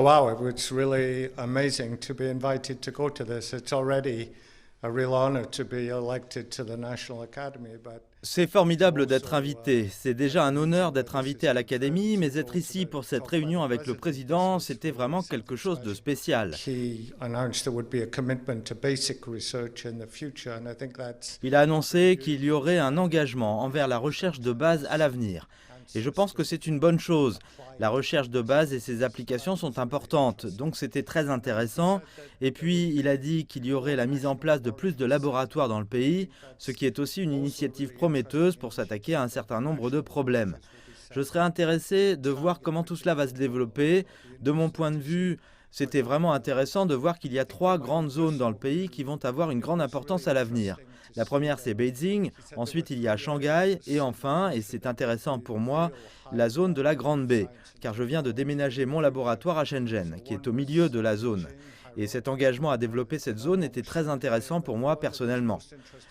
Wow, it was really amazing to be invited to go to this. It's already a real honor to be elected to the National Academy, but C'est formidable d'être also invité. C'est déjà un honneur d'être this invité is à a very l'Académie, mais special être role ici to pour cette talk about réunion the avec le presidency. président, This c'était is really vraiment something quelque chose de special. spécial. He announced there would be a commitment to basic research in the future, and I think that's Il a a pretty annoncé qu'il y beautiful aurait un sign engagement envers la recherche de base à l'avenir. Et je pense que c'est une bonne chose. La recherche de base et ses applications sont importantes, donc c'était très intéressant. Et puis, il a dit qu'il y aurait la mise en place de plus de laboratoires dans le pays, ce qui est aussi une initiative prometteuse pour s'attaquer à un certain nombre de problèmes. Je serais intéressé de voir comment tout cela va se développer. De mon point de vue, c'était vraiment intéressant de voir qu'il y a trois grandes zones dans le pays qui vont avoir une grande importance à l'avenir. La première, c'est Beijing, ensuite il y a Shanghai, et enfin, et c'est intéressant pour moi, la zone de la Grande Baie, car je viens de déménager mon laboratoire à Shenzhen, qui est au milieu de la zone. Et cet engagement à développer cette zone était très intéressant pour moi personnellement.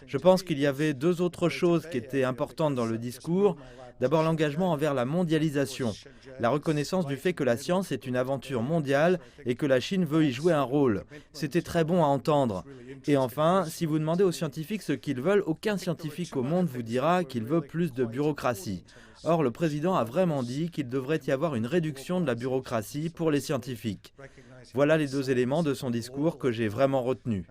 Je pense qu'il y avait deux autres choses qui étaient importantes dans le discours. D'abord l'engagement envers la mondialisation, la reconnaissance du fait que la science est une aventure mondiale et que la Chine veut y jouer un rôle. C'était très bon à entendre. Et enfin, si vous demandez aux scientifiques ce qu'ils veulent, aucun scientifique au monde vous dira qu'il veut plus de bureaucratie. Or, le président a vraiment dit qu'il devrait y avoir une réduction de la bureaucratie pour les scientifiques. Voilà les deux éléments de son discours que j'ai vraiment retenus.